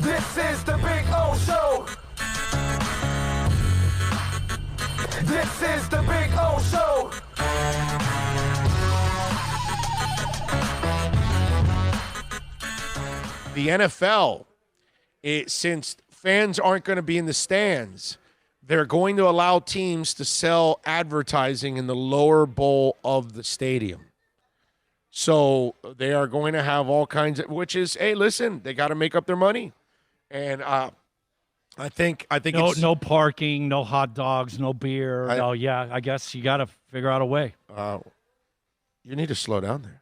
This is the Big O Show. This is the Big O Show. The NFL, since fans aren't going to be in the stands, they're going to allow teams to sell advertising in the lower bowl of the stadium. So they are going to have all kinds of, which is, hey, listen, they got to make up their money. And I think no parking, no hot dogs, no beer. I guess you got to figure out a way. You need to slow down there.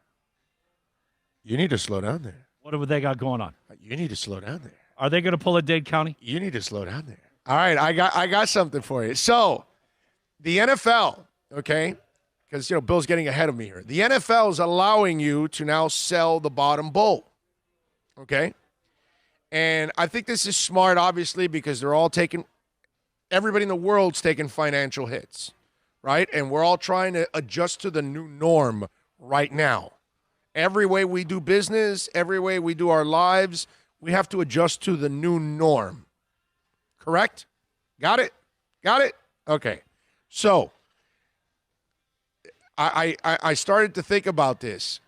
You need to slow down there. What have they got going on? You need to slow down there. Are they going to pull a Dade County? You need to slow down there. All right, I got something for you. So, the NFL, okay, because Bill's getting ahead of me here. The NFL is allowing you to now sell the bottom bowl, okay, and I think this is smart, obviously, because they're all everybody in the world's taking financial hits, right, and we're all trying to adjust to the new norm right now. Every way we do business, every way we do our lives, we have to adjust to the new norm. Correct? Got it? Okay. So I started to think about this.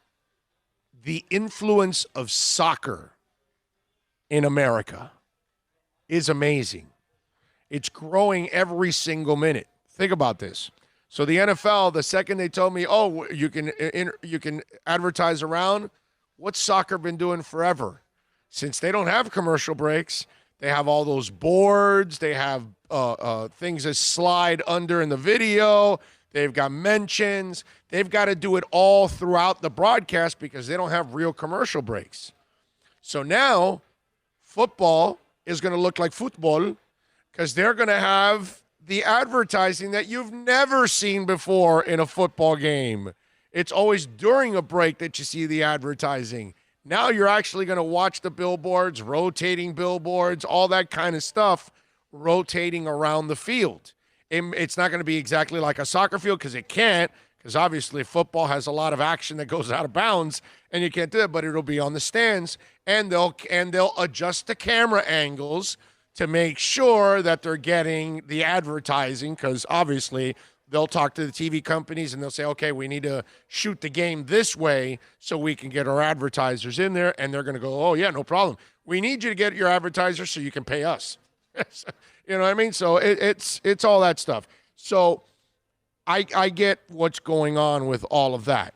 The influence of soccer in America is amazing. It's growing every single minute. Think about this. So the NFL, the second they told me, oh, you can advertise around, what's soccer been doing forever? Since they don't have commercial breaks, they have all those boards. They have things that slide under in the video. They've got mentions. They've got to do it all throughout the broadcast because they don't have real commercial breaks. So now football is going to look like football because they're going to have the advertising that you've never seen before in a football game. It's always during a break that you see the advertising. Now you're actually going to watch the billboards, rotating billboards, all that kind of stuff rotating around the field. It's not going to be exactly like a soccer field because it can't, because obviously football has a lot of action that goes out of bounds and you can't do it, but it'll be on the stands and they'll adjust the camera angles to make sure that they're getting the advertising, because obviously they'll talk to the TV companies and they'll say, okay, we need to shoot the game this way so we can get our advertisers in there. And they're going to go, oh, yeah, no problem. We need you to get your advertisers so you can pay us. You know what I mean? So it's all that stuff. So I get what's going on with all of that.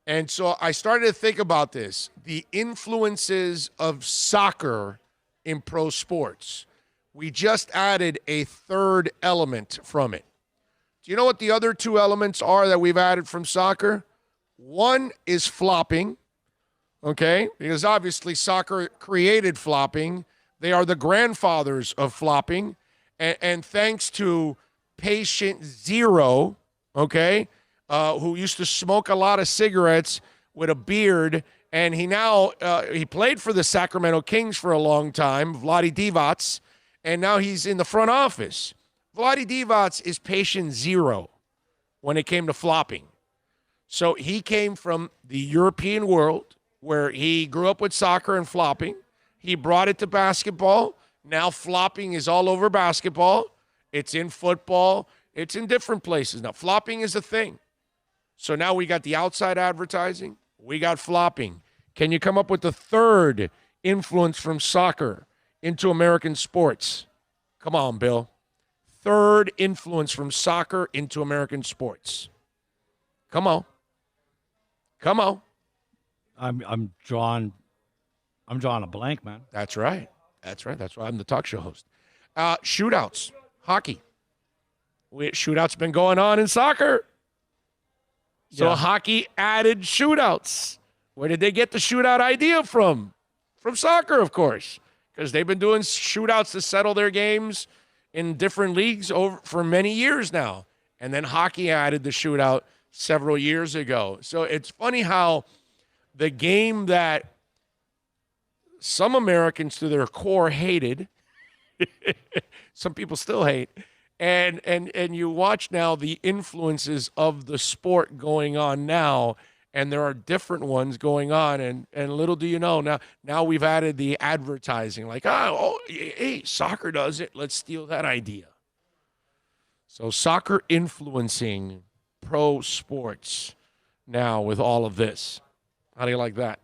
And so I started to think about this, the influences of soccer in pro sports. We just added a third element from it. Do you know what the other two elements are that we've added from soccer? One is flopping, okay? Because obviously soccer created flopping. They are the grandfathers of flopping. And thanks to patient Zero, okay, who used to smoke a lot of cigarettes with a beard, and he played for the Sacramento Kings for a long time, Blvd Divac, and now he's in the front office. Blvd Divac is patient zero when it came to flopping. So he came from the European world where he grew up with soccer and flopping. He brought it to basketball. Now flopping is all over basketball. It's in football. It's in different places. Now flopping is a thing. So now we got the outside advertising. We got flopping. Can you come up with the third influence from soccer into American sports? Come on, Bill. Third influence from soccer into American sports. Come on. I'm drawing a blank, man. That's right. That's why I'm the talk show host. Shootouts, hockey. Shootouts been going on in soccer. So hockey added shootouts. Where did they get the shootout idea from? From soccer, of course, because they've been doing shootouts to settle their games in different leagues for many years now. And then hockey added the shootout several years ago. So it's funny how the game that some Americans to their core hated, some people still hate, and you watch now the influences of the sport going on now, And there are different ones going on, and little do you know, now we've added the advertising, like, hey, soccer does it. Let's steal that idea. So soccer influencing pro sports now with all of this. How do you like that?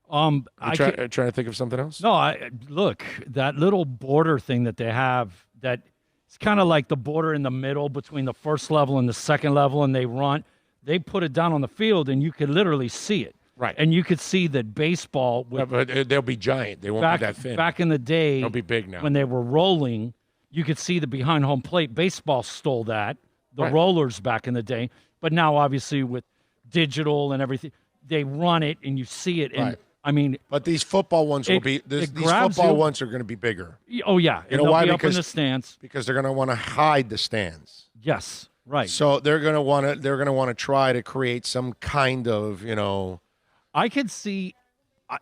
Trying to think of something else? No, look, that little border thing that they have, that it's kind of like the border in the middle between the first level and the second level, and they put it down on the field, and you could literally see it. Right. And you could see that baseball. But they'll be giant. They won't be that thin. Back in the day, they'll be big now. When they were rolling, you could see the behind home plate. Baseball stole that, the rollers back in the day. But now, obviously, with digital and everything, they run it, and you see it. And I mean, but these football ones will be. These football ones are going to be bigger. Oh yeah, you know why? Be up in the stands because they're going to want to hide the stands. Yes. Right. So they're going to want to try to create some kind of, I could see,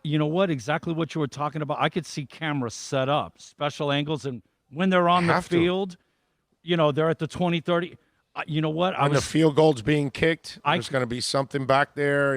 exactly what you were talking about. I could see cameras set up, special angles, and when they're on the field, they're at the 20, 30. You know what? When the field goal's being kicked, there's going to be something back there.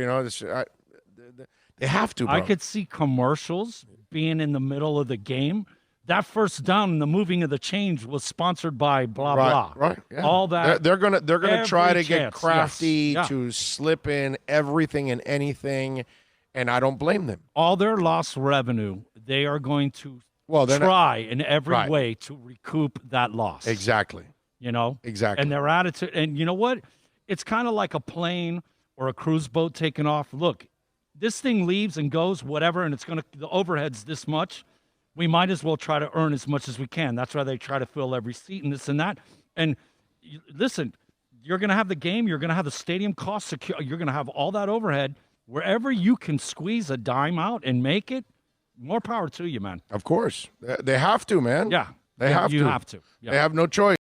They have to, bro. I could see commercials being in the middle of the game. That first down and the moving of the chains was sponsored by blah blah. Right. Yeah. All that. They're gonna try to get crafty to slip in everything and anything, and I don't blame them. All their lost revenue, they are going to try in every way to recoup that loss. Exactly. Exactly. And their attitude, and you know what? It's kind of like a plane or a cruise boat taking off. Look, this thing leaves and goes, whatever, and the overhead's this much. We might as well try to earn as much as we can. That's why they try to fill every seat and this and that. And listen, you're going to have the game. You're going to have the stadium cost secure. You're going to have all that overhead. Wherever you can squeeze a dime out and make it, more power to you, man. Of course. They have to, man. Yeah. They have to. You have to. Yeah. They have no choice.